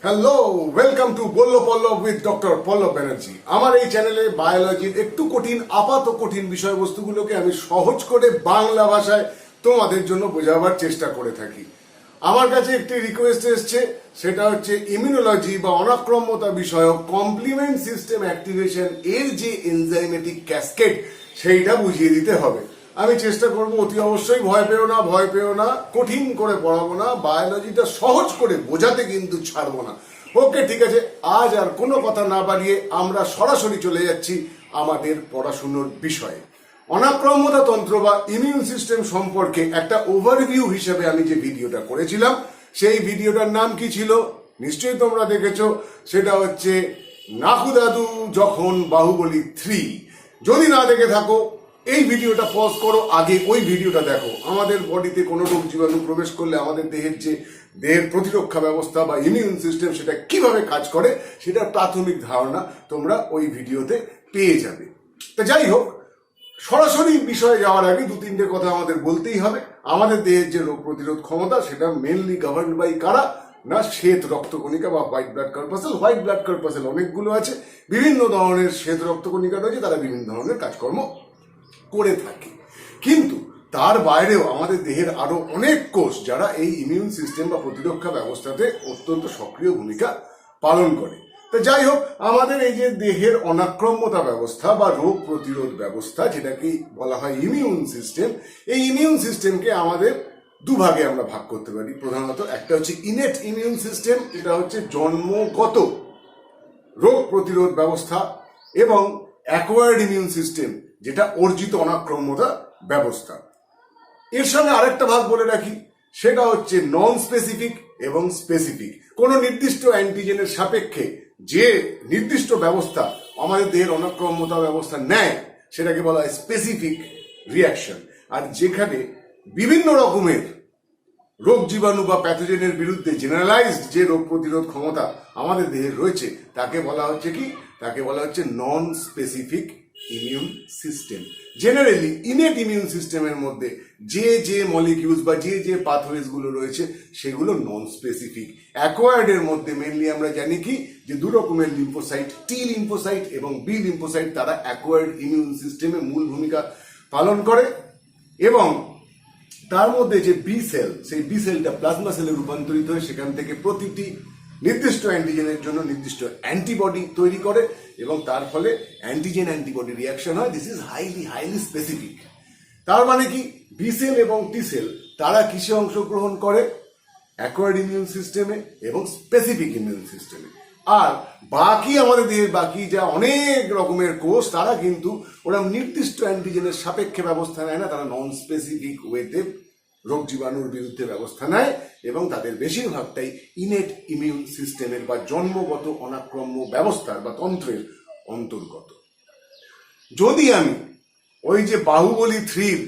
Hello, welcome to Ballabh Pallab with doctor Pallab Banerjee. আমার এই চ্যানেলে বায়োলজির একটু কঠিন কঠিন বিষয়বস্তুগুলোকে আমি সহজ করে বাংলা ভাষায় তোমাদের জন্য বোঝাবার চেষ্টা করে থাকি। আমার কাছে একটি রিকোয়েস্ট এসছে, সেটা হচ্ছে ইমিউনোলজি বা অনাক্রম্যতা বিষয়ক কমপ্লিমেন্ট সিস্টেম অ্যাক্টিভেশন এর যে এনজাইমেটিক ক্যাসকেড সেইটা বুঝিয়ে দিতে হবে। আমি চেষ্টা করব, অতি অবশ্যই ভয় পেও না, কঠিন করে পড়াবো না, বায়োলজিটা সহজ করে বোঝাতে কিন্তু ছাড়বো না। ওকে, ঠিক আছে। আজ আর কোনো কথা না বাড়িয়ে আমরা সরাসরি চলে যাচ্ছি আমাদের পড়াশুনোর বিষয়ে। অনাক্রম্যতা তন্ত্র বা ইমিউন সিস্টেম সম্পর্কে একটা ওভারভিউ হিসেবে আমি যে ভিডিওটা করেছিলাম, সেই ভিডিওটার নাম কি ছিল নিশ্চয়ই তোমরা দেখেছো। সেটা হচ্ছে নাকুদাদু যখন বাহুবলী 3। যদি না দেখে থাকো এই ভিডিওটা পজ করো, আগে ওই ভিডিওটা দেখো। আমাদের বডিতে কোনো রোগ জীবাণু প্রবেশ করলে আমাদের দেহের প্রতিরক্ষা ব্যবস্থা বা ইমিউন সিস্টেম সেটা কিভাবে কাজ করে সেটার প্রাথমিক ধারণা তোমরা ওই ভিডিওতে পেয়ে যাবে। তা যাই হোক, সরাসরি বিষয়ে যাওয়ার আগে দু তিনটে কথা আমাদের বলতেই হবে। আমাদের দেহের যে রোগ প্রতিরোধ ক্ষমতা সেটা মেনলি গভর্ন বাই কারা না, শ্বেত রক্তকণিকা বা white blood corpuscle. White blood corpuscle অনেকগুলো আছে, বিভিন্ন ধরনের শ্বেত রক্তকণিকা রয়েছে, তারা বিভিন্ন ধরনের কাজকর্ম করে থাকে। কিন্তু তার বাইরেও আমাদের দেহের আরো অনেক কোষ যারা এই ইমিউন সিস্টেম বা প্রতিরক্ষা ব্যবস্থাতে অত্যন্ত সক্রিয় ভূমিকা পালন করে। তো যাই হোক, আমাদের এই যে দেহের অনাক্রম্যতা ব্যবস্থা বা রোগ প্রতিরোধ ব্যবস্থা, যেটাকে বলা হয় ইমিউন সিস্টেম, এই ইমিউন সিস্টেমকে আমাদের দুভাগে আমরা ভাগ করতে পারি প্রধানত। একটা হচ্ছে ইনেট ইমিউন সিস্টেম, এটা হচ্ছে জন্মগত রোগ প্রতিরোধ ব্যবস্থা, এবং অ্যাকোয়ার্ড ইমিউন সিস্টেম যেটা অর্জিত অনাক্রম্যতা ব্যবস্থা। এর সঙ্গে আরেকটা ভাগ বলে রাখি, সেটা হচ্ছে নন স্পেসিফিক এবং স্পেসিফিক। কোন নির্দিষ্ট অ্যান্টিজেনের সাপেক্ষে যে নির্দিষ্ট ব্যবস্থা আমাদের দেহের অনাক্রম্যতা ব্যবস্থা নেয় সেটাকে বলা হয় স্পেসিফিক রিয়াকশন। আর যেখানে বিভিন্ন রকমের রোগ জীবাণু বা প্যাথোজেনের বিরুদ্ধে জেনারেলাইজড যে রোগ প্রতিরোধ ক্ষমতা আমাদের দেহের রয়েছে তাকে বলা হচ্ছে কি, তাকে বলা হচ্ছে non specific immune system. Generally innate immune সিস্টেমের মধ্যে যে মলিকিউলস বা যে পাথওয়েজ গুলো রয়েছে সেগুলো নন স্পেসিফিক। অ্যাকোয়ার্ডের মধ্যে মেনলি আমরা জানি কি, যে দু রকমের লিম্ফোসাইট, টি লিম্ফোসাইট এবং বি লিম্ফোসাইট, তারা অ্যাকোয়ার্ড ইমিউন সিস্টেমে মূল ভূমিকা পালন করে। এবং তার মধ্যে যে বি সেল, সেই বি সেলটা প্লাজমা সেলে রূপান্তরিত হয়ে সেখান থেকে প্রতিটি নির্দিষ্ট অ্যান্টিজেনের জন্য নির্দিষ্ট অ্যান্টিবডি তৈরি করে, এবং তার ফলে অ্যান্টিজেন অ্যান্টিবডি রিয়াকশন হয়। This is highly specific. তার মানে কি, বি সেল এবং টি সেল তারা কিসে অংশগ্রহণ করে, অ্যাকোয়ার্ড ইমিউন সিস্টেমে এবং স্পেসিফিক ইমিউন সিস্টেমে। আর বাকি আমাদের দেহের বাকি যা অনেক রকমের কোষ, তারা কিন্তু ওরা নির্দিষ্ট অ্যান্টিজেনের সাপেক্ষে ব্যবস্থা নেয় না, তারা নন স্পেসিফিক ওয়েতে রোগ জীবাণুর বিরুদ্ধে ব্যবস্থা নেয়, এবং তাদের বেশিরভাগটাই ইনেট ইমিউন সিস্টেমের বা জন্মগত অনাক্রম্য ব্যবস্থার বা তন্ত্রের অন্তর্গত। যদি আমি ওই যে বাহুবলী 3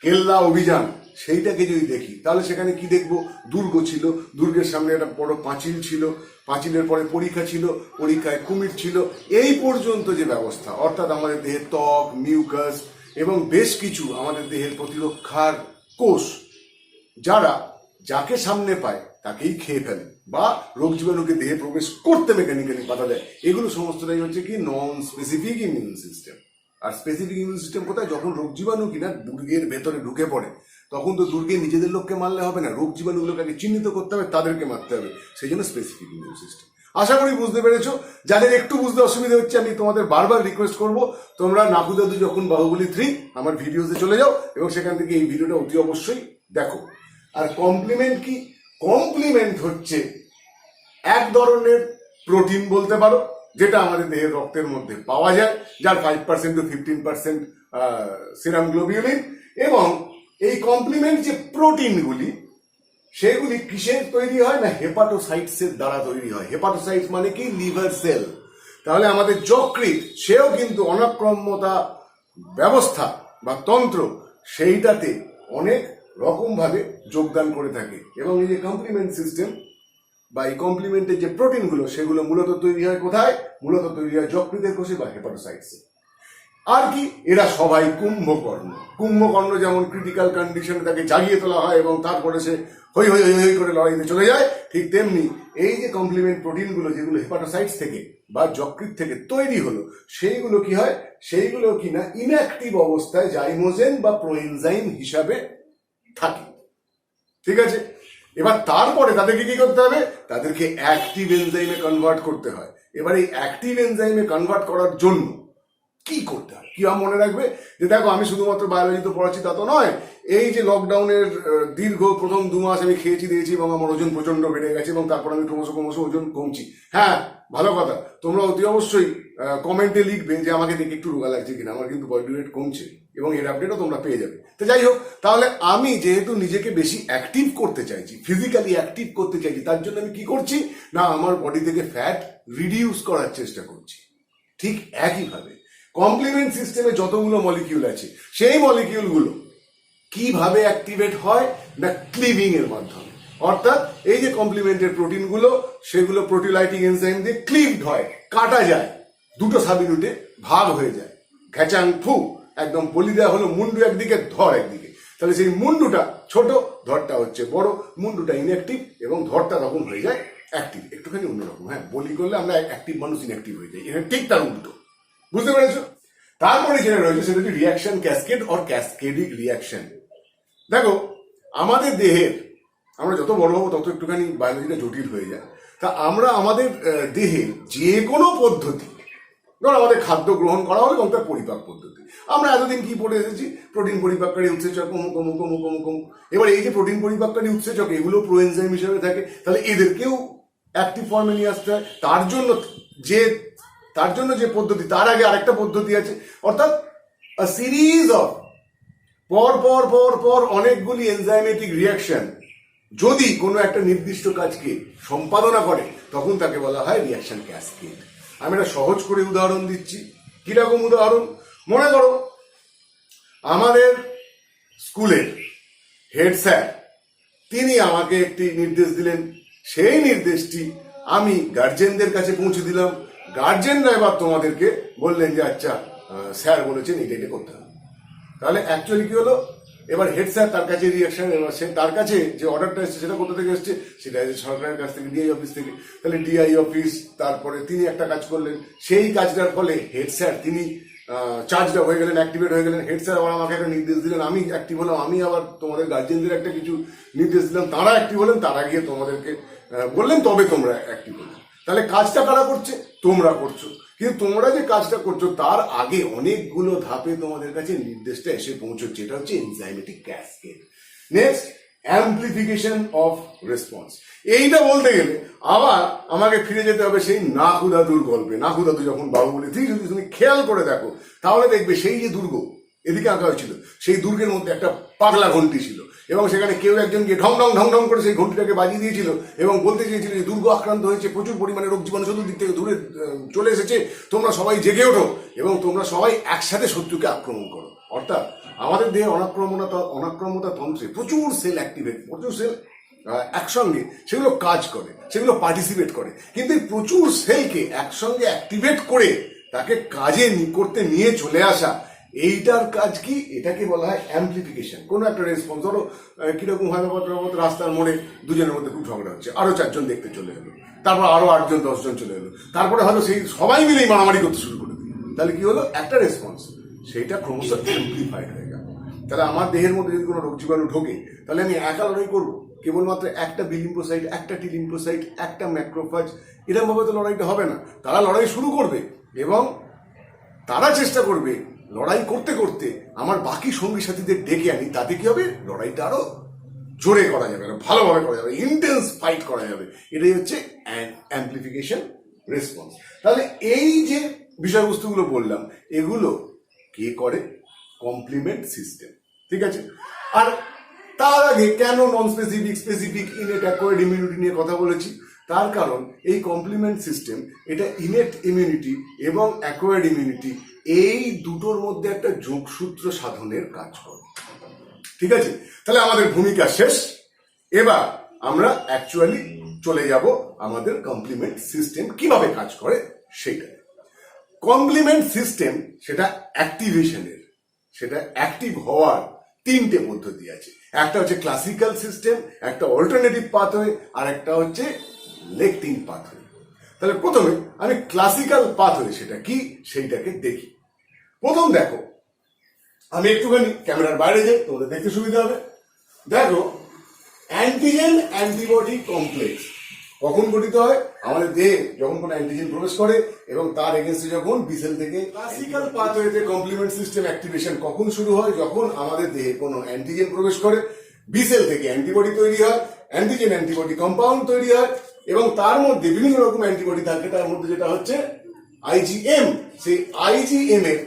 কেল্লা অভিযান সেইটাকে যদি দেখি, তাহলে সেখানে কি দেখবো, দুর্গ ছিল, দুর্গের সামনে একটা বড় পাঁচিল ছিল, পাঁচিলের পরে পরীক্ষা ছিল, পরীক্ষায় কুমির ছিল, এই পর্যন্ত যে ব্যবস্থা, অর্থাৎ আমাদের দেহের ত্বক, মিউকাস এবং বেশ কিছু আমাদের দেহের প্রতিরক্ষার কোষ, যাকে সামনে পায় তাকেই খেয়ে ফেলে বা রোগ জীবাণুকে দেহে প্রবেশ করতে মেকানিক্যালি বাধা দেয়, এগুলো সমস্তটাই হচ্ছে কি নন স্পেসিফিক ইমিউন সিস্টেম। আর স্পেসিফিক ইমিউন সিস্টেম কোথায়, যখন রোগ জীবাণু কিনা দুর্গের ভেতরে ঢুকে পড়ে, তখন তো দুর্গে নিজেদের লোককে মারলে হবে না, রোগ জীবাণুগুলোকে আগে চিহ্নিত করতে হবে, তাদেরকে মারতে হবে, সেই জন্য স্পেসিফিক ইমিউন সিস্টেম। আশা করি বুঝতে পেরেছো। যাদের একটু বুঝতে অসুবিধা হচ্ছে, আমি তোমাদের বারবার রিকোয়েস্ট করবো, তোমরা নাকুদাদু যখন বাহুবলী 3 আমার ভিডিওতে চলে যাও এবং সেখান থেকে এই ভিডিওটা অতি অবশ্যই দেখো। আর কমপ্লিমেন্ট কি, কমপ্লিমেন্ট হচ্ছে এক ধরনের প্রোটিন বলতে পারো, যেটা আমাদের দেহের রক্তের মধ্যে পাওয়া যায়, যার 5% to 15% সিরাম গ্লোবিউলিন। এবং এই কমপ্লিমেন্ট যে প্রোটিনগুলি, সেগুলি কিসের তৈরি হয় না, হেপাটোসাইটসের দ্বারা তৈরি হয়। হেপাটোসাইটস মানে কি, লিভার সেল। তাহলে আমাদের যকৃৎ, সেও কিন্তু অনাক্রম্যতা ব্যবস্থা বা তন্ত্র সেইটাতে অনেক রকম ভাবে যোগদান করে থাকে। এবং এই যে কমপ্লিমেন্ট সিস্টেম বা এই কমপ্লিমেন্টের যে প্রোটিনগুলো, সেগুলো মূলত তৈরি হয় কোথায়, মূলত তৈরি হয় যকৃতের কোষে বা হেপাটোসাইটসে। আর কি, এরা সবাই কুম্ভকর্ণ। কুম্ভকর্ণ যেমন ক্রিটিক্যাল কন্ডিশনে তাকে জাগিয়ে তোলা হয় এবং তারপরে সে হই হই হই হই করে লড়াইতে চলে যায়, ঠিক তেমনি এই যে কমপ্লিমেন্ট প্রোটিনগুলো যেগুলো হেপাটোসাইটস থেকে বা যকৃৎ থেকে তৈরি হলো, সেইগুলো কি হয়, সেইগুলো কিনা ইনঅ্যাক্টিভ অবস্থায় জাইমোজেন বা প্রোএনজাইম হিসাবে থাকে। ঠিক আছে, এবার তারপরে তাদেরকে কি করতে হবে, তাদেরকে অ্যাক্টিভ এনজাইমে কনভার্ট করতে হয়। এবার এই অ্যাক্টিভ এনজাইমে কনভার্ট করার জন্য কি করতে হয়, কি মনে রাখবে যে দেখো আমি শুধুমাত্র বায়োলজি তো পড়াচ্ছি তা তো নয়, এই যে লকডাউনের দীর্ঘ প্রথম 2 মাস আমি খেয়েছি দিয়েছি এবং আমার ওজন প্রচন্ড বেড়ে গেছে এবং তারপর আমি ক্রমশ ওজন কমছি। হ্যাঁ, ভালো কথা, তোমরা অতি অবশ্যই কমেন্টে লিখবে যে আমাকে দেখে একটু রোগা লাগছে কিনা, আমার কিন্তু বডি ওয়েট কমছে এবং এর আপডেটও তোমরা পেয়ে যাবে। তো যাই হোক, তাহলে আমি যেহেতু নিজেকে বেশি অ্যাক্টিভ করতে চাইছি, ফিজিক্যালি অ্যাক্টিভ করতে চাইছি, তার জন্য আমি কি করছি না, আমার বডি থেকে ফ্যাট রিডিউস করার চেষ্টা করছি। ঠিক একইভাবে কমপ্লিমেন্ট সিস্টেমে যতগুলো মলিকিউল আছে, সেই মলিকিউলগুলো কিভাবে অ্যাক্টিভেট হয় না ক্লিভিং এর মাধ্যমে। অর্থাৎ এই যে কমপ্লিমেন্টের প্রোটিনগুলো, সেগুলো প্রোটিলাইটিক এনজাইম দিয়ে ক্লিভড হয়, কাটা যায়, দুটো সাব ইউনিটে ভাগ হয়ে যায়, ঘ্যাচাং ফু একদম বলি দেওয়া হলো, মুন্ডু একদিকে ধর একদিকে। তাহলে সেই মুন্ডুটা ছোট, ধরটা হচ্ছে বড়, মুন্ডুটা ইনঅ্যাক্টিভ এবং ধরটা তখন হয়ে যায় অ্যাক্টিভ। একটুখানি অন্যরকম, হ্যাঁ, বলি করলে আমরা অ্যাক্টিভ মানুষ ইনঅ্যাক্টিভ হয়ে যাই, এটা ঠিক তার উল্টো। বুঝতে পেরেছো? তারপরে যেটা রয়েছে সেটা হচ্ছে রিয়াকশন ক্যাসকেড অর ক্যাসকেডিক রিয়াকশন। দেখো আমাদের দেহের, আমরা যত বড় হবো তত একটুখানি বায়োলজিটা জটিল হয়ে যায়। তা আমরা আমাদের দেহের যে কোনো পদ্ধতি, ধরো আমাদের খাদ্য গ্রহণ করা হলো এবং তার পরিপাক পদ্ধতি, আমরা এতদিন কি পড়ে এসেছি, প্রোটিন পরিপাককারী উৎসেচক অমুক অমুক অমুক অমুক অমুক। এবার এই যে প্রোটিন পরিপাককারী উৎসেচক, এগুলো প্রোএনজাইম হিসেবে থাকে, তাহলে এদেরকেও অ্যাক্টিভ ফর্মে নিয়ে আসতে হয়। তার জন্য যে পদ্ধতি, তার আগে আরেকটা পদ্ধতি আছে, অর্থাৎ সিরিজ অফ পর পর পর পর অনেকগুলি এনজাইমেটিক রিয়াকশন যদি কোনো একটা নির্দিষ্ট কাজকে সম্পাদনা করে, তখন তাকে বলা হয় রিয়াকশন ক্যাসকেড। আমি একটা সহজ করে উদাহরণ দিচ্ছি। কিরকম উদাহরণ? মনে করো আমাদের স্কুলের হেড স্যার, তিনি আমাকে একটি নির্দেশ দিলেন, সেই নির্দেশটি আমি গার্জেনদের কাছে পৌঁছে দিলাম, গার্জেনরা এবার তোমাদেরকে বললেন যে আচ্ছা স্যার বলেছেন এটা এটা করতে হবে। তাহলে অ্যাকচুয়ালি কি হলো, এবার হেড স্যার তার কাছে রিয়াকশন, এবার সে তার কাছে যে অর্ডারটা এসছে সেটা কোথা থেকে এসছে, সেটা সরকারের কাছ থেকে, ডিআই অফিস থেকে। তাহলে ডিআই অফিস, তারপরে তিনি একটা কাজ করলেন, সেই কাজটার ফলে হেড স্যার তিনি চার্জটা হয়ে গেলেন, অ্যাক্টিভেট হয়ে গেলেন। হেড স্যার আবার আমাকে একটা নির্দেশ দিলেন, আমি অ্যাক্টিভ হলাম, আমি আবার তোমাদের গার্জেনদের একটা কিছু নির্দেশ দিলাম, তারা অ্যাক্টিভ হলেন, তারা গিয়ে তোমাদেরকে বললেন, তবে তোমরা অ্যাক্টিভ হলেন। তাহলে কাজটা কারা করছে? তোমরা করছো। কিন্তু তোমরা যে কাজটা করছো তার আগে অনেকগুলো ধাপে তোমাদের কাছে নির্দেশটা এসে পৌঁছচ্ছে, এটা হচ্ছে enzymatic cascade. Next, amplification of response. এইটা বলতে গেলে আবার আমাকে ফিরে যেতে হবে সেই নাকু দাদুর গল্পে। নাকু দাদু যখন বাহুবলী 3 যদি তুমি খেয়াল করে দেখো, তাহলে দেখবে সেই যে দুর্গ এদিকে আঁকা হয়েছিল, সেই দুর্গের মধ্যে একটা পাগলা ঘন্টি ছিল এবং সেখানে কেউ একজন গিয়ে ঢং ঢং ঢং ঢং করে সেই ঘন্টিটাকে বাজিয়ে দিয়েছিল এবং বলতে চেয়েছিল যে দুর্গ আক্রান্ত হয়েছে, প্রচুর পরিমাণে রোগ জীবাণু চতুর্দিক থেকে দূরে চলে এসেছে, তোমরা সবাই জেগে ওঠো এবং তোমরা সবাই একসাথে শত্রুকে আক্রমণ করো। অর্থাৎ আমাদের দেহে অনাক্রমতা তন্ত্রে প্রচুর সেল অ্যাক্টিভেট, প্রচুর সেল একসঙ্গে সেগুলো কাজ করে, সেগুলো পার্টিসিপেট করে। কিন্তু এই প্রচুর সেলকে একসঙ্গে অ্যাক্টিভেট করে তাকে কাজে করতে নিয়ে চলে আসা, এইটার কাজ কি? এটাকে বলা হয় অ্যাম্প্লিফিকেশন। কোনো একটা রেসপন্স, ধরো কিরকম হয় ব্যাপারটা, রাস্তার মোড়ে দুজনের মধ্যে খুব ঝগড়া হচ্ছে, আরো 4 জন দেখতে চলে এলো, তারপর আরো 8 জন 10 জন চলে এলো, তারপরে হয়তো সেই সবাই মিলেই মারামারি করতে শুরু করে দিল। তাহলে কি হলো? একটা রেসপন্স, সেইটা ক্রমশ অ্যাম্প্লিফাইড হয়ে গেল। তাহলে আমার দেহের মধ্যে যদি কোনো রোগ জীবাণু ঢোকে, তাহলে আমি একা লড়াই করবো? কেবলমাত্র একটা বি লিম্ফোসাইট, একটা টি লিম্ফোসাইট, একটা ম্যাক্রোফাজ, এরকম ভাবে তো লড়াইটা হবে না। তারা লড়াই শুরু করবে এবং তারা চেষ্টা করবে লড়াই করতে করতে আমার বাকি সঙ্গী সাথীদের ডেকে আনি, তাতে কি হবে? লড়াইটা আরো জোরে করা যাবে, ভালোভাবে করা যাবে, ইন্টেন্স ফাইট করা যাবে। এটাই হচ্ছে অ্যাম্প্লিফিকেশন রেসপন্স। তাহলে এই যে বিষয়বস্তুগুলো বললাম, এগুলো কে করে? Complement system. ঠিক আছে। আর তার আগে কেন non specific, specific, innate, acquired immunity নিয়ে কথা বলেছি? তার কারণ এই কমপ্লিমেন্ট সিস্টেম, এটা ইনেট ইমিউনিটি এবং অ্যাকোয়ার্ড ইমিউনিটি, এই দুটোর মধ্যে একটা যোগসূত্র সাধনের কাজ করে। ঠিক আছে। তাহলে আমাদের ভূমিকা শেষ। এবার আমরা অ্যাকচুয়ালি চলে যাব আমাদের কমপ্লিমেন্ট সিস্টেম কিভাবে কাজ করে সেইটা। কমপ্লিমেন্ট সিস্টেম সেটা অ্যাক্টিভেশনের, সেটা অ্যাক্টিভ হওয়ার তিনটে পদ্ধতি আছে। একটা হচ্ছে ক্লাসিক্যাল সিস্টেম, একটা অল্টারনেটিভ পাথওয়ে, আর একটা হচ্ছে লেকটিন পাথওয়ে। তাহলে প্রথমে আমি ক্লাসিক্যাল পাথওয়ে সেটা কি সেইটাকে দেখি। প্রথম দেখো, আমি একটুখানি ক্যামেরার বাইরে যাই, তোমাদের দেখতে সুবিধা হবে। দেখো, অ্যান্টিজেন অ্যান্টিবডি কমপ্লেক্স কখন গঠিত হয়? আমাদের দেহে যখন কোনো অ্যান্টিজেন প্রবেশ করে এবং তার এগেনস্টে যখন বিসেল থেকে। ক্লাসিক্যাল পাথওয়েতে কমপ্লিমেন্ট সিস্টেম অ্যাক্টিভেশন কখন শুরু হয়? যখন আমাদের দেহে কোনো অ্যান্টিজেন প্রবেশ করে, বিসেল থেকে অ্যান্টিবডি তৈরি হয়, অ্যান্টিজেন অ্যান্টিবডি কম্পাউন্ড তৈরি হয় এবং তার মধ্যে বিভিন্ন রকম অ্যান্টিবডি থাকে। তার মধ্যে যেটা হচ্ছে আইজিএম, সেই আইজিএম এর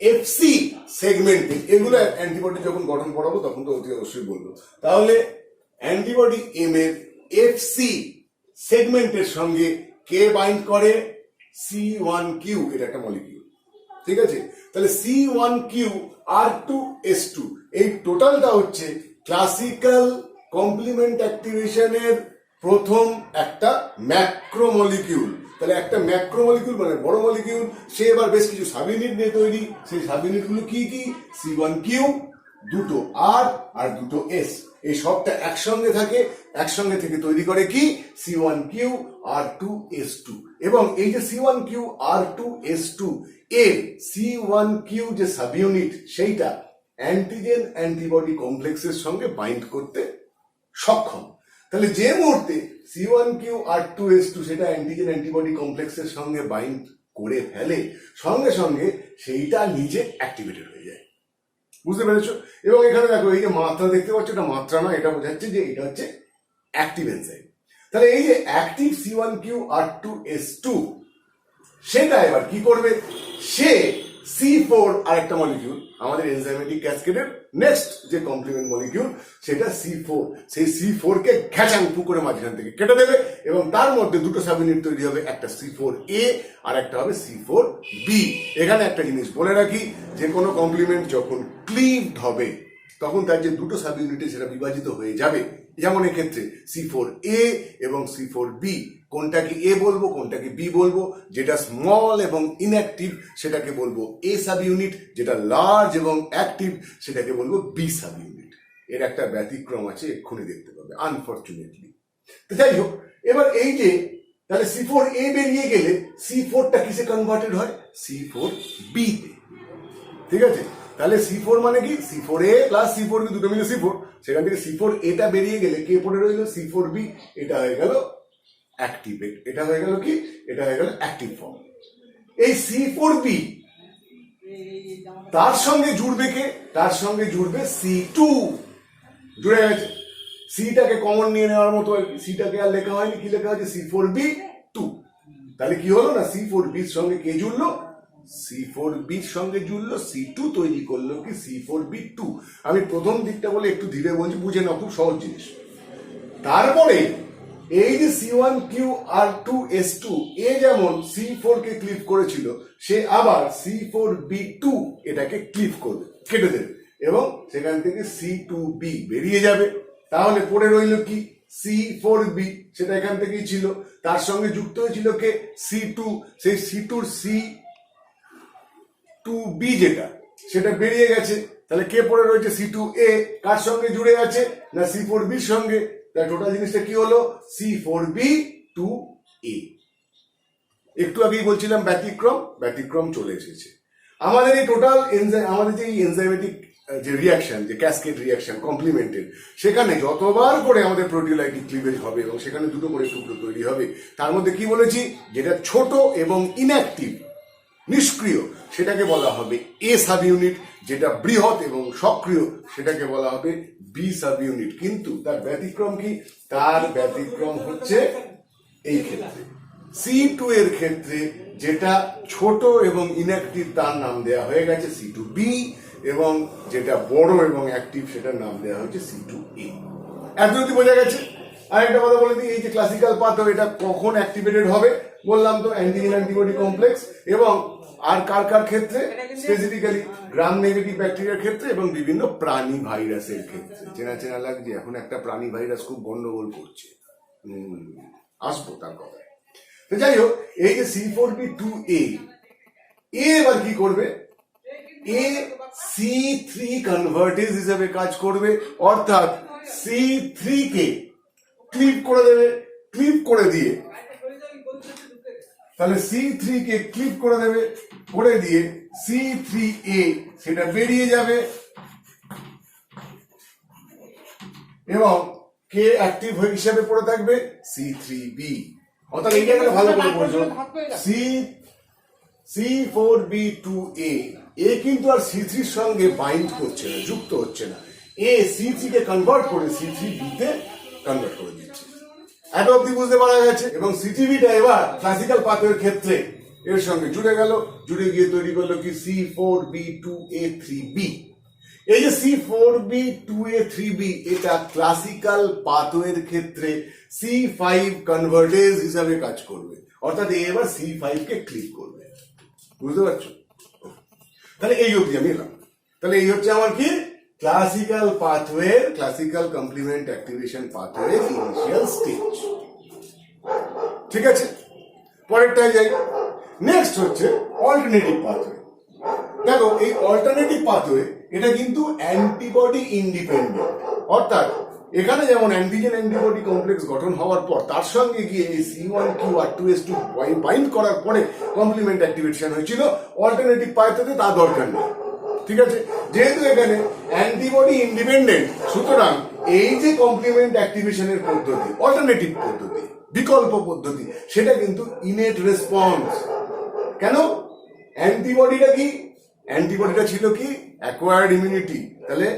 এফসি সেগমেন্টে এগুলো অ্যান্টিবডি যখন গঠন করাবো তখন তো অতি অবশ্যই বলবো। তাহলে অ্যান্টিবডি এম এর এফসি সেগমেন্টের সঙ্গে কে বাইন্ড করে? C1q, এটা একটা মলিকিউল, ঠিক আছে? তাহলে C1q R2S2 এই টোটালটা হচ্ছে ক্লাসিক্যাল কমপ্লিমেন্ট অ্যাক্টিভেশনের প্রথম একটা ম্যাক্রোমলিকিউল। তাহলে একটা ম্যাক্রোমলিকিউল মানে বড় মলিকিউল, সে এবার বেশ কিছু সাব ইউনিট নিয়ে তৈরি। সেই সাব ইউনিট গুলো কি কি? C1q, দুটো R আর দুটো S, এই সবটা একসঙ্গে থাকে, একসঙ্গে থেকে তৈরি করে কি? C1q R2S2। এবং এই যে C1q R2S2 এর C1q যে সাব ইউনিট সেইটা অ্যান্টিজেন অ্যান্টিবডি কমপ্লেক্সের সঙ্গে বাইন্ড করতে সক্ষম। তাহলে যে মুহূর্তে C1q R2S2 সেটা অ্যান্টিজেন অ্যান্টিবডি কমপ্লেক্সের সঙ্গে বাইন্ড করে ফেলে, সঙ্গে সঙ্গে সেইটা নিজে অ্যাক্টিভেটেড হয়ে যায়। বুঝতে পেরেছো? এবং এখানে দেখো, এই যে মাত্রা দেখতে পাচ্ছ, এটা মাত্রা না, এটা বোঝাচ্ছে যে এটা হচ্ছে অ্যাক্টিভ এনজাইম। তাহলে এই যে অ্যাক্টিভ C1q R2S2 সেটা এবার কি করবে? সে C4 আর একটা মলিকিউল, আমাদের এনজাইমেটিক ক্যাসকেডের নেক্সট যে কমপ্লিমেন্ট মলিকিউল সেটা C4, সেই C4 কে ঘ্যাচাংপু করে মাঝখান থেকে কেটে দেবে এবং তার মধ্যে দুটো সাব ইউনিট তৈরি হবে, একটা C4A আর একটা হবে C4B। এখানে একটা জিনিস বলে রাখি, যে কোনো কমপ্লিমেন্ট যখন ক্লিভড হবে তখন তার যে দুটো সাব ইউনিটে সেটা বিভাজিত হয়ে যাবে। যেমন এক্ষেত্রে C4A এবং C4B, কোনটাকে এ বলবো কোনটাকে বি বলবো? যেটা স্মল এবং ইনঅ্যাক্টিভ সেটাকে বলবো এ সাব ইউনিট, যেটা লার্জ এবং অ্যাক্টিভ সেটাকে বলবো বি সাব ইউনিট। এর একটা ব্যতিক্রম আছে, এক্ষুনি দেখতে পাবে আনফরচুনেটলি। তো যাই হোক, এবার এই যে তাহলে C4A বেরিয়ে গেলে C4টা কিসে কনভার্টেড হয়? C4B তে, ঠিক আছে? তাহলে C4 মানে কি? C4A প্লাস C4B দুটো মিলে C4। সেখান থেকে C4A টা বেরিয়ে গেলে কে পড়ে রইল? C4B। এটা হয়ে গেল অ্যাক্টিভেট, এটা হয়ে গেল কি? এটা হয়ে গেল অ্যাক্টিভ ফর্ম। এই C4B তার সঙ্গে জুড়বে কে? তার সঙ্গে জুড়বে C2। জুড়ে গেছে, সিটাকে কমন নিয়ে নেওয়ার মতো। সিটাকে আর লেখা হয়নি, কি লেখা হয়েছে? C4B2। তাহলে কি হলো না, C4B এর সঙ্গে কে জুড়লো? C4B এর সঙ্গে জুড়লো C2, তৈরি করলো কি? C4B2। আমি প্রথম দিকটা বলে একটু ধীরে বলছি, বুঝে নাও, খুব সহজ জিনিস। তারপরে এই যে C1q R2S2 এ যেমন C4 কে ক্লিভ করেছিল, সে আবার C4B2 এটাকে ক্লিভ করবে, কেটে দেবে এবং সেখান থেকে C2B বেরিয়ে যাবে। তাহলে পড়ে রইল কি? C4B, সেটা এখান থেকেই ছিল। তার সঙ্গে যুক্ত হয়েছিল কে? C2, সেই C2র C2B যেটা সেটা বেরিয়ে গেছে। তাহলে কে পড়ে রয়েছে? C2A। কার সঙ্গে জুড়ে আছে? না C4B এর সঙ্গে। তাই টোটাল জিনিসটা কি হলো? C4B2A। একটু আগেই বলছিলাম ব্যতিক্রম, ব্যতিক্রম চলে এসেছে। আমাদের এই টোটাল আমাদের যে এনজাইমেটিক যে রিয়াকশন, যে ক্যাসকেড রিয়াকশন কমপ্লিমেন্টেড, সেখানে যতবার করে আমাদের প্রোটিওলাইটিক ক্লিভেজ হবে এবং সেখানে দুটো করে টুকরো তৈরি হবে। তার মধ্যে কি বলেছি? যেটা ছোট এবং ইনঅ্যাক্টিভ, নিষ্ক্রিয়, সেটাকে বলা হবে এ সাব ইউনিট। যেটা বৃহৎ এবং সক্রিয় সেটাকে বলা হবে বি সাব ইউনিট। কিন্তু তার ব্যতিক্রম কি? তার ব্যতিক্রম হচ্ছে এই ক্ষেত্রে C2 এর ক্ষেত্রে, যেটা ছোট এবং ইনঅ্যাক্টিভ তার নাম দেওয়া হয়ে গেছে C2B, এবং যেটা বড় এবং অ্যাক্টিভ সেটার নাম দেওয়া হয়েছে C2A। এত যদি বোঝা গেছে। আর একটা কথা বলে দিই, এই যে ক্লাসিক্যাল পাথওয়ে এটা কখন অ্যাক্টিভেটেড হবে বললাম তো? অ্যান্টিজেন অ্যান্টিবডি কমপ্লেক্স এবং আর কার কার ক্ষেত্রে? স্পেসিফিক্যালি গ্রাম নেগেটিভ ব্যাকটেরিয়ার ক্ষেত্রে এবং বিভিন্ন প্রাণী ভাইরাসের ক্ষেত্রে। চেনা চেনা লাগছে, এখন একটা প্রাণী ভাইরাস খুব গন্ডগোল করছে, আসবো তার কথা। তো যাই হোক, এই যে C4B2A এ এবার কি করবে, এ C3 কনভার্টেজ হিসেবে কাজ করবে, অর্থাৎ C3 কে ক্লিপ করে দেবে। ক্লিপ করে দিয়ে তাহলে C3 কে ক্লিপ করে দেবে, করে দিয়ে C3A সেটা বেরিয়ে যাবে এবং কে অ্যাক্টিভ হিসেবে পড়ে থাকবে C3B। অর্থাৎ এই জায়গাটা ভালো করে বোঝো, C4B2A এ কিন্তু আর C3 এর সঙ্গে বাইন্ড করছে না, যুক্ত হচ্ছে না। এ C3 কে কনভার্ট করে C3B তে কনভার্ট করে দিচ্ছে। এত অব্দি বুঝতে পারা গেছে। এবং C3Bটা এবার ক্লাসিক্যাল পাথওয়ের ক্ষেত্রে এর সঙ্গে জুড়ে গেল, জুড়ে গিয়ে তৈরি করলো কি C4B2A3B। এই যে C4B2A3B এটা ক্লাসিক্যাল পাথওয়ের ক্ষেত্রে C5 কনভার্টেজ হিসাবে কাজ করবে, অর্থাৎ এবার C5 কে ক্লিক করবে। বুঝতে পারছো? তাহলে এই অবধি আমি এলাম। তাহলে এই হচ্ছে আমার কি classical pathway, classical complement activation pathway initial stage. ঠিক আছে, পরেরটায় যাই। নেক্সট হচ্ছে অল্টারনেটিভ পাথওয়ে। দেখো এই অল্টারনেটিভ পাথওয়ে এটা কিন্তু অ্যান্টিবডি ইন্ডিপেন্ডেন্ট, অর্থাৎ এখানে যেমন অ্যান্টিজেন অ্যান্টিবডি কমপ্লেক্স গঠন হওয়ার পর তার সঙ্গে গিয়ে এই C1Q আর 2S2 বাইন্ড করার পরে কমপ্লিমেন্ট অ্যাক্টিভেশন হয়েছিল। অল্টারনেটিভ পাথওয়েতে তা দরকার নেই। ঠিক আছে, যেহেতু এখানে অ্যান্টিবডি ইন্ডিপেন্ডেন্ট, সুতরাং এই যে কমপ্লিমেন্ট অ্যাক্টিভেশনের পদ্ধতি, অল্টারনেটিভ পদ্ধতি, বিকল্প পদ্ধতি, সেটা কিন্তু ইনেট রেসপন্স। কেন? অ্যান্টিবডিটা কি? অ্যান্টিবডিটা ছিল কি অ্যাকোয়ার্ড ইমিউনিটি। তাহলে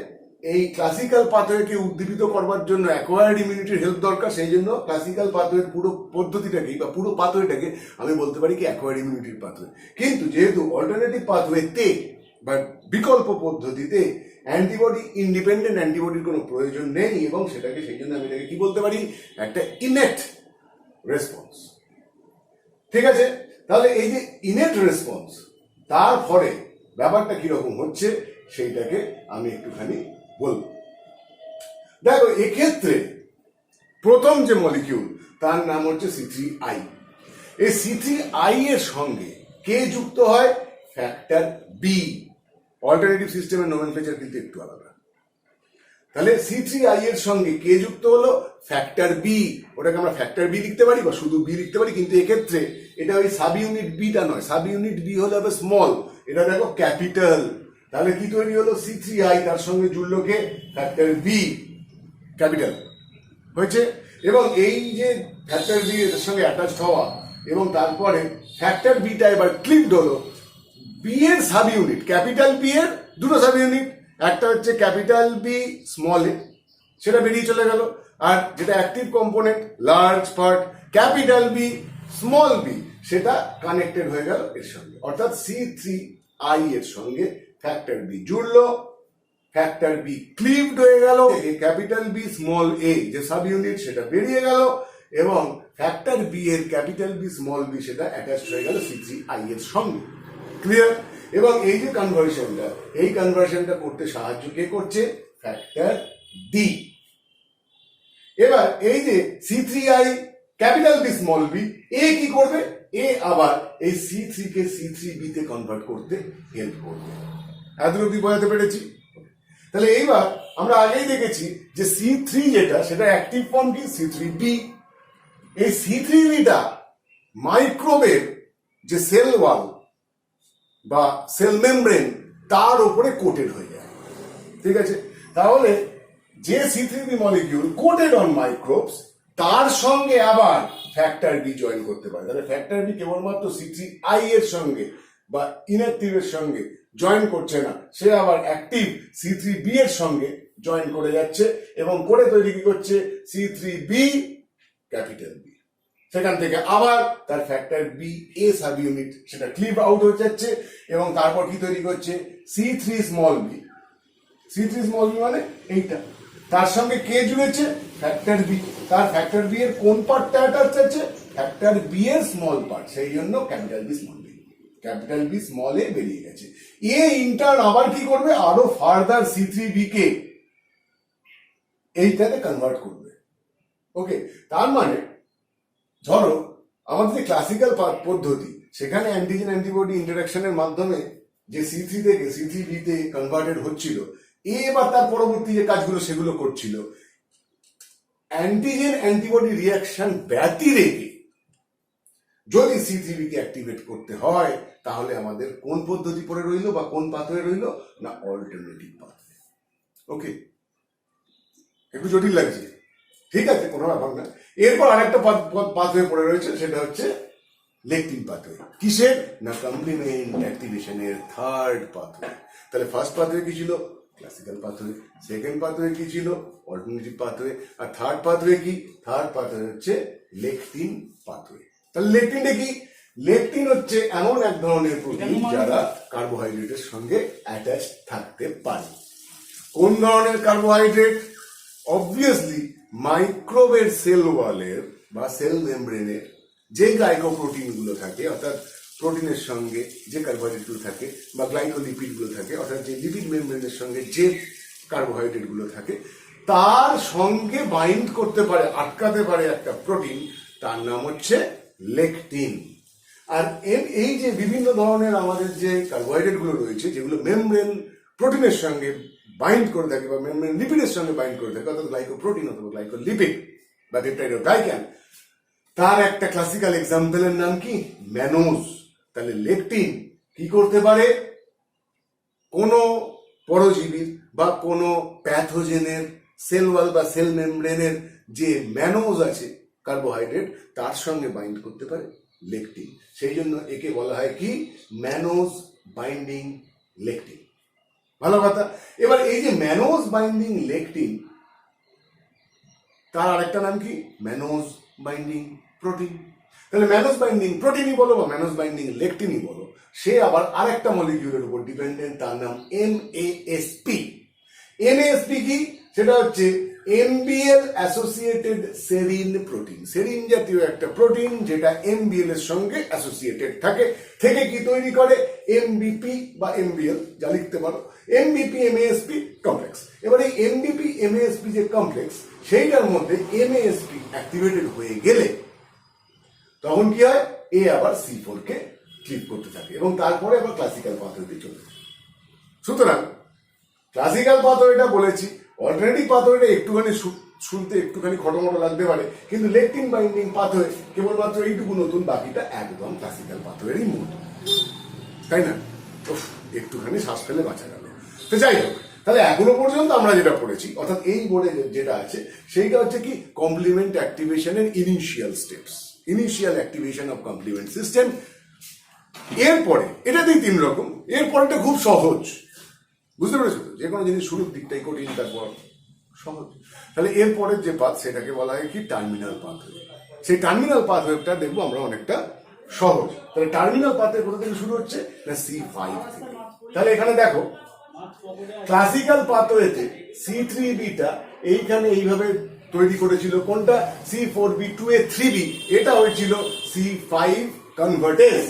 এই ক্লাসিক্যাল পাথওয়েকে উদ্দীপিত করবার জন্য অ্যাকোয়ার্ড ইমিউনিটির হেল্প দরকার। সেই জন্য ক্লাসিক্যাল পাথওয়ের পুরো পদ্ধতিটাকে বা পুরো পাথওয়েটাকে আমি বলতে পারি কি অ্যাকোয়ার্ড ইমিউনিটির পাথওয়ে। কিন্তু যেহেতু অল্টারনেটিভ পাথওয়েতে বা বিকল্প পদ্ধতিতে অ্যান্টিবডি ইন্ডিপেন্ডেন্ট অ্যান্টিবডির কোনো প্রয়োজন নেই, এবং সেটাকে সেই জন্য আমি এটাকে কি বলতে পারি, একটা ইনেট রেসপন্স। ঠিক আছে, তাহলে এই যে ইনেট রেসপন্স, তার ফলে ব্যাপারটা কিরকম হচ্ছে সেইটাকে আমি একটুখানি বলবো। দেখো এক্ষেত্রে প্রথম যে মলিকিউল তার নাম হচ্ছে C3I। এই C3I এর সঙ্গে কে যুক্ত হয়? Factor B. অল্টারনেটিভ সিস্টেমের নোমেনক্লেচার কিন্তু একটু আলাদা। তাহলে C3I এর সঙ্গে কে যুক্ত হলো? Factor B. ওটাকে আমরা ফ্যাক্টর বি লিখতে পারি বা শুধু বি লিখতে পারি, কিন্তু এক্ষেত্রে এটা ওই সাব ইউনিট বিটা নয়, সাব ইউনিট বি হলে হবে স্মল, এটা দেখো ক্যাপিটাল। তাহলে কি তৈরি হলো? C3I, তার সঙ্গে জুড়লো কে? ফ্যাক্টর বি, ক্যাপিটাল হয়েছে। এবং এই যে ফ্যাক্টর বি এর সঙ্গে অ্যাটাচড হওয়া, এবং তারপরে ফ্যাক্টর বিটা এবার ক্লিপড হলো বি এর সাব ইউনিট, ক্যাপিটাল বি এর দুটো সাব ইউনিট, একটা হচ্ছে ক্যাপিটাল বি স্মল এ, সেটা বেরিয়ে চলে গেল, আর যেটা active component large part capital B small b, সেটা কানেক্টেড হয়ে গেল এর সঙ্গে। অর্থাৎ C3I এর সঙ্গে ফ্যাক্টর বি জুড়লো, ফ্যাক্টর বি ক্লিভড হয়ে গেল, ক্যাপিটাল বি স্মল এ যে সাব ইউনিট সেটা বেরিয়ে গেল, এবং ফ্যাক্টর বি এর ক্যাপিটাল বি স্মল বি সেটা অ্যাটাচড হয়ে গেল C3I এর সঙ্গে। ক্লিয়ার? এবং এই যে কনভার্সনটা, এই কনভার্সনটা করতে সাহায্য কে করছে? Factor D. এবার এই যে C3I capital B small B, এ কি করবে? এ আবার এই C3 কে C3B তে কনভার্ট করতে হেল্প করবে। এতটুকু বোঝাতে পেরেছি? তাহলে এইবার আমরা আগেই দেখেছি যে C3 যেটা, সেটা অ্যাক্টিভ ফর্ম কি? C3B। এই C3Bটা মাইক্রোবের যে সেল ওয়াল বা সেল মেমব্রেন তার উপরে কোটেড হয়ে যায়। ঠিক আছে, তাহলে যে C3B molecule coated on microbes, তার সঙ্গে আবার ফ্যাক্টর বি জয়েন করতে পারে। তাহলে ফ্যাক্টর বি কেবলমাত্র C3I এর সঙ্গে বা ইনঅ্যাক্টিভের সঙ্গে জয়েন করছে না, সে আবার অ্যাক্টিভ C3B এর সঙ্গে জয়েন করে যাচ্ছে, এবং করে তৈরি কি করছে? C3B capital B. সেখান থেকে আবার তার factor B a sub unit সেটা ক্লিভ আউট হয়ে যাচ্ছে, এবং তারপর কি তৈরি করছে? C3 small B. C3 small B মানে এইটা, তার সঙ্গে কে জুড়েছে? Factor B. তার ফ্যাক্টর বি এর কোন পার্টটা অ্যাটাচ আছে? ফ্যাক্টর বি এর স্মল পার্ট, সেই জন্য capital B small B, capital B small a বেরিয়ে গেছে। এ ইন্টার্ন আবার কি করবে? আরো ফার্দার C3B কে এইটাতে কনভার্ট করবে। ওকে, তার মানে ধরো আমাদের যে ক্লাসিক্যাল পদ্ধতি সেখানে অ্যান্টিজেন অ্যান্টিবডি ইন্টারাকশনের মাধ্যমে যে C3 থেকে C3b তে কনভার্টেড হচ্ছিল, এবার তার পরবর্তী যে কাজগুলো সেগুলো করছিল। অ্যান্টিজেন অ্যান্টিবডি রিয়াকশন ব্যতি রেখে যদি C3b কে অ্যাক্টিভেট করতে হয়, তাহলে আমাদের কোন পদ্ধতি পড়ে রইলো বা কোন পাথওয়ে রইলো না অল্টারনেটিভ পাথওয়ে। ওকে, একটু জটিল লাগছে, ঠিক আছে, কোনো ব্যাপার না। এরপর আরেকটা পাথওয়ে পড়ে রয়েছে, সেটা হচ্ছে লেকটিন পাথওয়ে। কিসের না কমপ্লিমেন্ট অ্যাক্টিভেশনের থার্ড পাথওয়ে। তাহলে ফার্স্ট পাথওয়ে কি ছিল? Classical pathway. সেকেন্ড পাথওয়ে কি ছিল? Alternative pathway. আর থার্ড পাথওয়ে কি? থার্ড পাথওয়ে হচ্ছে লেকটিন পাথওয়ে। তাহলে লেকটিনটা কি? লেকটিন হচ্ছে এমন এক ধরনের প্রোটিন যারা কার্বোহাইড্রেটের সঙ্গে অ্যাটাচ থাকতে পারে। কোন ধরনের কার্বোহাইড্রেট? অবভিয়াসলি মাইক্রোবের সেল ওয়ালের বা সেল মেমব্রেনের যে গ্লাইকোপ্রোটিন গুলো থাকে, অর্থাৎ প্রোটিনের সঙ্গে যে কার্বোহাইড্রেট গুলো থাকে, বা গ্লাইকোলিপিড গুলো থাকে, অর্থাৎ যে লিপিড মেমব্রেনের সঙ্গে যে কার্বোহাইড্রেট গুলো থাকে, তার সঙ্গে বাইন্ড করতে পারে, আটকাতে পারে একটা প্রোটিন, তার নাম হচ্ছে লেকটিন। আর এই যে বিভিন্ন ধরনের আমাদের যে কার্বোহাইড্রেট গুলো রয়েছে, যেগুলো মেমব্রেন প্রোটিনের সঙ্গে বাইন্ড করে থাকে বা মেমব্রেন লিপিডের সঙ্গে বাইন্ড করে থাকে, অর্থাৎ গ্লাইকোপ্রোটিন অথবা গ্লাইকোলিপিড বা পেপটাইডোগ্লাইক্যান, তার একটা ক্লাসিক্যাল এক্সাম্পলের নাম কি? ম্যানোজ। তাহলে লেকটিন কি করতে পারে? কোনো পরজীবীর বা কোনো প্যাথোজেনের সেল ওয়াল বা সেল মেমব্রেনের যে ম্যানোজ আছে কার্বোহাইড্রেট, তার সঙ্গে বাইন্ড করতে পারে লেকটিন। সেই জন্য একে বলা হয় কি? Mannose binding lectin. ভালো কথা। এবার এই যে ম্যানোজ বাইন্ডিং লেকটিন, তার আরেকটা নাম কি? Mannose binding protein. তাহলে ম্যানোজ বাইন্ডিং প্রোটিনই বলো বা ম্যানোজ বাইন্ডিং লেকটিনই বলো, সে আবার আরেকটা মলিকিউলের উপর ডিপেন্ডেন্ট, তার নাম MASP। MASP কি? সেটা হচ্ছে MBL associated serine protein. Serine জাতীয় একটা প্রোটিন যেটা MBL এর সঙ্গে অ্যাসোসিয়েটেড থাকে, থেকে কি তৈরি করে? MBP বা MBL, যা লিখতে পারো, MBP MASP কমপ্লেক্স। এবার এই MBP MASP যে কমপ্লেক্স, সেইটার মধ্যে MASP অ্যাক্টিভেটেড হয়ে গেলে তখন কি হয়? এ আবার C4 কে ক্লিপ করতে থাকে এবং তারপরে আবার ক্লাসিক্যাল পাথওয়েতে চলে যায়। সুতরাং ক্লাসিক্যাল পাথওয়েটা বলেছি, অল্টারনেটিভ পাথওয়েটা একটুখানি শুনতে একটুখানি খটোমটো লাগতে পারে, কিন্তু লেকটিন বাইন্ডিং পাথওয়ে কেবলমাত্র এইটুকু নতুন, বাকিটা একদম ক্লাসিক্যাল পাথওয়েরই মূল, তাই না? একটুখানি শ্বাস ফেলে বাঁচা গেল। তো যাই হোক, তাহলে এখনো পর্যন্ত আমরা যেটা পড়েছি, অর্থাৎ এই বোর্ডে যেটা আছে, সেইটা হচ্ছে কি? কমপ্লিমেন্ট অ্যাক্টিভেশনের initial steps, initial activation of complement system. এরপরে এটাতেই 3 রকম। এরপরটা খুব সহজ, বুঝতে পেরেছো তো? যে কোনো জিনিস শুরুর দিকটাই কঠিন, তারপর সহজ। তাহলে এরপরের যে পাথ, সেটাকে বলা হয় কি? Terminal pathway. সেই টার্মিনাল পাথওয়েটা দেখবো আমরা অনেকটা সহজ। তাহলে টার্মিনাল পাথওয়ে কোথা থেকে শুরু হচ্ছে? না C5 থেকে। তাহলে এখানে দেখো, ক্লাসিক্যাল পাথওয়েতে C3b টা এইখানে এইভাবে তৈরি করেছিল। কোনটা? C4b2a3b, এটা হয়েছিল C5 কনভার্টেজ,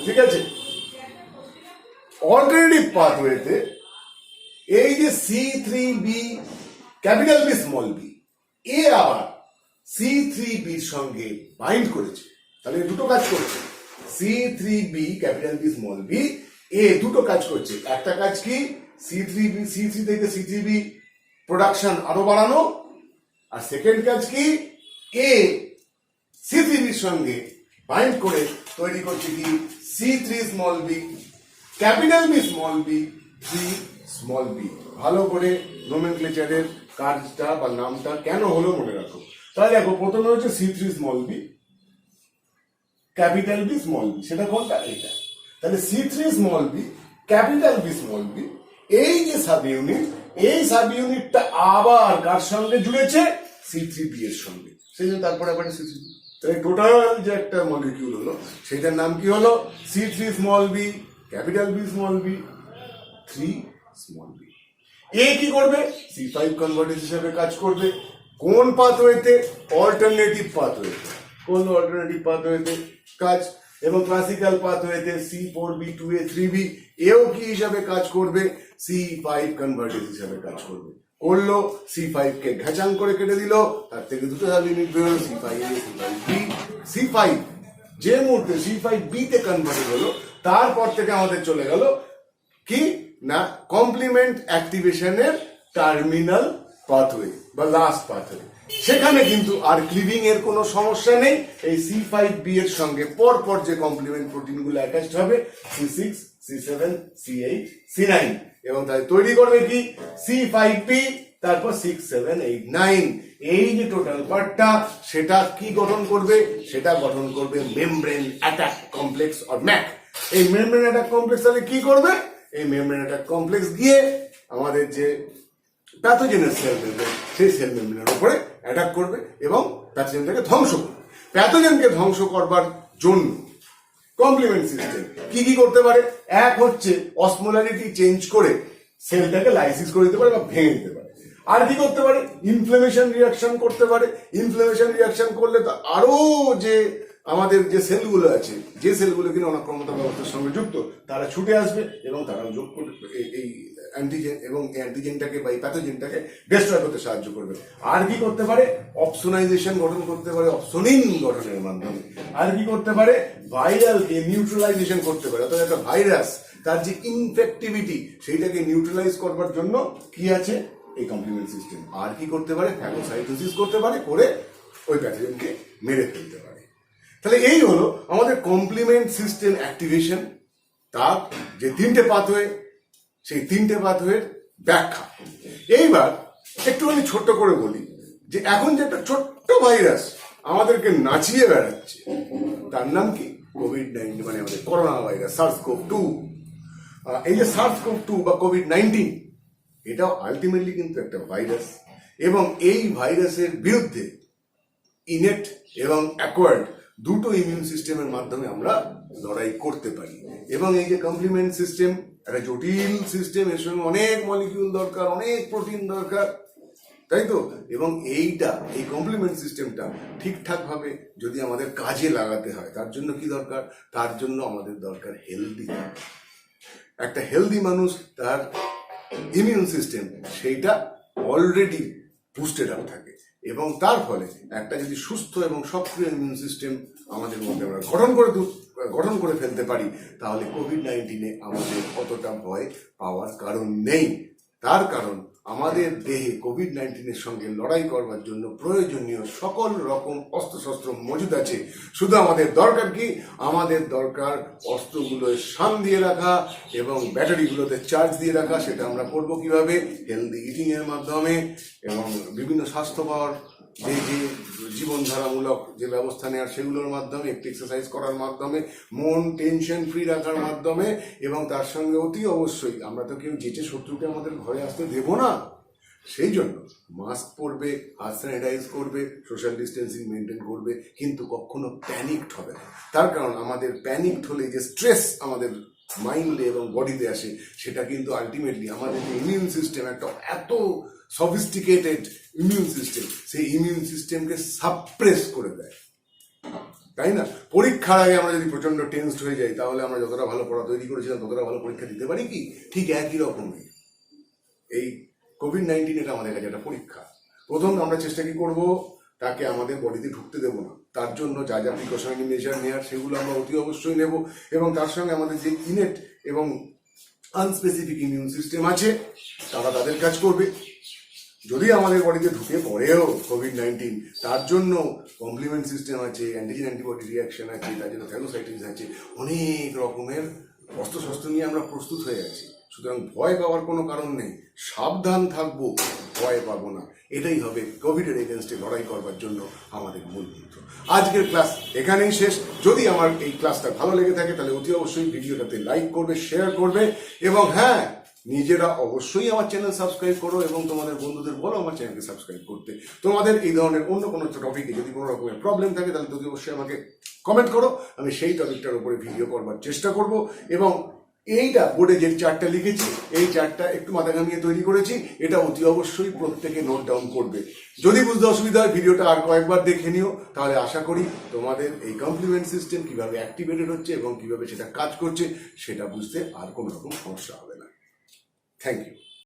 ঠিক আছে? অল্টারনেটিভ পাথওয়েতে এই যে C3b capital B small B, এ আবার C3b এর সঙ্গে বাইন্ড করেছে। তাহলে দুটো কাজ করছে, C3b capital B small B, এ দুটো কাজ করছে। একটা কাজ কি? C3 থেকে C3b প্রোডাকশন আরো বাড়ানো। আর সেকেন্ড কাজ কি? এ C3b এর সঙ্গে বাইন্ড করে তৈরি করছে কি? C3 small B capital B small B 3 small b. ভালো করে নোমেনক্লেচারের কাজটা বা নামটা কেন হলো মনে রাখো। তাহলে দেখো, প্রথমে হচ্ছে C3 small B capital B small b, সেটা কোনটা? এটা। তাহলে C3 small B capital B small b, এই যে সাব ইউনিট, এই সাব ইউনিটটা আবার কার সঙ্গে জুড়েছে? C3b এর সঙ্গে। সেই জন্য তারপরে আবার C3b। তাহলে টোটাল যে একটা মলিকিউল হলো, সেটার নাম কি হলো? C3 small B capital B small B 3 small B. এ কি করবে? C5 কনভার্টেজ হিসেবে কাজ করবে। কোন পাথওয়েতে? অল্টারনেটিভ পাথওয়েতে। কোন অল্টারনেটিভ পাথওয়েতে কাজ? এবং ক্লাসিক্যাল পাথওয়েতে C4b2a3b, এও কি হিসাবে কাজ করবে? C5 কনভার্টেজ হিসাবে কাজ করবে। করলো, C5 কে ঘাচাং করে কেটে দিল, তার থেকে দুটো সাব ইউনিট বেরোলো, C5a C5b। C5 যে মুহূর্তে C5B তে কনভার্টেড হলো তারপর থেকে আমাদের চলে গেল কি না কমপ্লিমেন্ট অ্যাক্টিভেশনের টার্মিনাল পাথওয়ে বা লাস্ট পাথওয়ে। সেখানে কিন্তু আর ক্লিভিং এর কোনো সমস্যা নেই। এই C5B এর সঙ্গে পরপর যে কমপ্লিমেন্ট প্রোটিনগুলো অ্যাটাচড হবে C6, C7, C8, C9 এবং তাই তৈরি করবে কি C5B, তারপর 6, 7, 8, 9। এই যে টোটাল পার্টটা সেটা কি গঠন করবে? সেটা গঠন করবে membrane attack complex or Mac. এই মেমব্রেন অ্যাটাক কমপ্লেক্স তাহলে কি করবে? এই মেমব্রেন অ্যাটাক কমপ্লেক্স গিয়ে আমাদের যে প্যাথোজেনের সেল মেমব্রেন সেই সেল মেমব্রেনের উপরে অ্যাটাক করবে এবং প্যাথোজেনটাকে ধ্বংস করবে। প্যাথোজেনকে ধ্বংস করবার জন্য কমপ্লিমেন্ট সিস্টেম কি কি করতে পারে? এক হচ্ছে অসমোলারিটি চেঞ্জ করে সেলটাকে লাইসিস করে দিতে পারে বা ভেঙে দিতে পারে। আর কি করতে পারে? ইনফ্লামেশন রিয়াকশন করতে পারে। ইনফ্লামেশন রিয়াকশন করলে তো আরো যে আমাদের যে সেলগুলো আছে, যে সেলগুলো কিনা অনাক্রমতা ব্যবস্থার সঙ্গে যুক্ত, তারা ছুটে আসবে এবং তারা যোগ করবে এই অ্যান্টিজেন এবং অ্যান্টিজেনটাকে বা এই প্যাথোজেনটাকে ডিস্ট্রয় করতে সাহায্য করবে। আর কি করতে পারে? অপসোনাইজেশন গঠন করতে পারে অপসোনিন গঠনের মাধ্যমে। আর কি করতে পারে? ভাইরালকে নিউট্রালাইজেশন করতে পারে। অর্থাৎ একটা ভাইরাস তার যে ইনফেক্টিভিটি সেইটাকে নিউট্রালাইজ করবার জন্য কি আছে? এই কমপ্লিমেন্ট সিস্টেম। আর কি করতে পারে? ফ্যাগোসাইটোসিস করতে পারে, করে ওই প্যাথোজেনকে মেরে ফেলতে পারে। তাহলে এই হলো আমাদের কমপ্লিমেন্ট সিস্টেম অ্যাক্টিভেশন, তার যে তিনটে পাথওয়ে, সেই তিনটে পাথওয়ের ব্যাখ্যা। এইবার একটুখানি ছোট্ট করে বলি যে এখন যে একটা ছোট্ট ভাইরাস আমাদেরকে নাচিয়ে বেড়াচ্ছে তার নাম কি? কোভিড-19, মানে আমাদের করোনা ভাইরাস SARS-CoV-2। এই যে SARS-CoV-2 বা কোভিড-19 এটাও আলটিমেটলি কিন্তু একটা ভাইরাস এবং এই ভাইরাসের বিরুদ্ধে ইনেট এবং অ্যাকোয়ার্ড দুটো ইমিউন সিস্টেমের মাধ্যমে আমরা লড়াই করতে পারি। এবং এই যে কমপ্লিমেন্ট সিস্টেম একটা জটিল সিস্টেম, এর সঙ্গে অনেক মলিকিউল দরকার, অনেক প্রোটিন দরকার, তাই তো? এবং এই কমপ্লিমেন্ট সিস্টেমটা ঠিকঠাক ভাবে যদি আমাদের কাজে লাগাতে হয় তার জন্য কি দরকার? তার জন্য আমাদের দরকার হেলদি। একটা হেলদি মানুষ তার ইমিউন সিস্টেম সেইটা অলরেডি বুস্টেড আপ থাকে এবং তার ফলে একটা যদি সুস্থ এবং সক্রিয় ইমিউন সিস্টেম আমাদের মধ্যে আমরা গঠন করে ফেলতে পারি তাহলে কোভিড-19 আমাদের অতটা ভয় পাওয়ার কারণ নেই। তার কারণ আমাদের দেহে কোভিড-19 সঙ্গে লড়াই করবার জন্য প্রয়োজনীয় সকল রকম অস্ত্রশস্ত্র মজুদ আছে। শুধু আমাদের দরকার কি? আমাদের দরকার অস্ত্রগুলো শান দিয়ে রাখা এবং ব্যাটারিগুলোতে চার্জ দিয়ে রাখা। সেটা আমরা করবো কিভাবে? হেলদি ইটিং এর মাধ্যমে এবং বিভিন্ন স্বাস্থ্যকর যে জীবনধারামূলক যে ব্যবস্থা নেওয়ার সেগুলোর মাধ্যমে, একটু এক্সারসাইজ করার মাধ্যমে, মন টেনশন ফ্রি রাখার মাধ্যমে এবং তার সঙ্গে অতি অবশ্যই আমরা তো কেউ যেচে শত্রুকে আমাদের ঘরে আসতে দেব না, সেই জন্য মাস্ক পরবে, হাত স্যানিটাইজ করবে, সোশ্যাল ডিস্টেন্সিং মেনটেন করবে, কিন্তু কখনো প্যানিকড হবে না। তার কারণ আমাদের প্যানিকড হলে যে স্ট্রেস আমাদের মাইন্ডে এবং বডিতে আসে সেটা কিন্তু আলটিমেটলি আমাদের যে ইমিউন সিস্টেম, একটা এত সফিস্টিকেটেড ইমিউন সিস্টেম, সেই ইমিউন সিস্টেমকে সাপ্রেস করে দেয়, তাই না? পরীক্ষার আগে আমরা যদি প্রচন্ড টেন্সড হয়ে যাই তাহলে আমরা যতটা ভালো পড়া তৈরি করেছিলাম ততটা ভালো পরীক্ষা দিতে পারি কি? ঠিক একই রকমই এই কোভিড-19 এটা আমাদের কাছে একটা পরীক্ষা। প্রথম আমরা চেষ্টা কি করবো? তাকে আমাদের বডিতে ঢুকতে দেবো না। তার জন্য যা যা প্রিকশনারি মেজার নেওয়ার সেগুলো আমরা অতি অবশ্যই নেব এবং তার সঙ্গে আমাদের যে ইনেট এবং আনস্পেসিফিক ইমিউন সিস্টেম আছে তারা তাদের কাজ করবে। যদি আমাদের বডিতে ঢুকে পড়েও কোভিড-19, তার জন্য কমপ্লিমেন্ট সিস্টেম আছে, অ্যান্টিজেন অ্যান্টিবডি রিয়াকশন আছে, তার জন্য ফ্যাগোসাইটোসিস আছে, অনেক রকমের অস্ত্রশস্ত্র নিয়ে আমরা প্রস্তুত হয়ে আছি। সুতরাং ভয় পাওয়ার কোনো কারণ নেই, সাবধান থাকবো, ভয় পাবো না। এটাই হবে কোভিডের এগেনস্টে লড়াই করবার জন্য আমাদের মূল মন্ত্র। আজকের ক্লাস এখানেই শেষ। যদি আমার এই ক্লাসটা ভালো লেগে থাকে তাহলে অতি অবশ্যই ভিডিওটাতে লাইক করবে, শেয়ার করবে এবং হ্যাঁ, নিজেরা অবশ্যই আমার চ্যানেল সাবস্ক্রাইব করো এবং তোমাদের বন্ধুদের বলো আমার চ্যানেলকে সাবস্ক্রাইব করতে। তোমাদের এই ধরনের অন্য কোনো টপিকে যদি কোনো রকমের প্রবলেম থাকে তাহলে অতি অবশ্যই আমাকে কমেন্ট করো, আমি সেই টপিকটার উপরে ভিডিও করবার চেষ্টা করব। এবং এইটা বোর্ডে যে চার্টটা লিখেছি, এই চার্টটা একটু মাথা ঘামিয়ে তৈরি করেছি, এটা অতি অবশ্যই প্রত্যেকে নোট ডাউন করবে। যদি বুঝতে অসুবিধা হয় ভিডিওটা আর কয়েকবার দেখে নিও, তাহলে আশা করি তোমাদের এই কমপ্লিমেন্ট সিস্টেম কিভাবে অ্যাক্টিভেটেড হচ্ছে এবং কিভাবে সেটা কাজ করছে সেটা বুঝতে আর কোনো রকম সমস্যা হবে না। Thank you.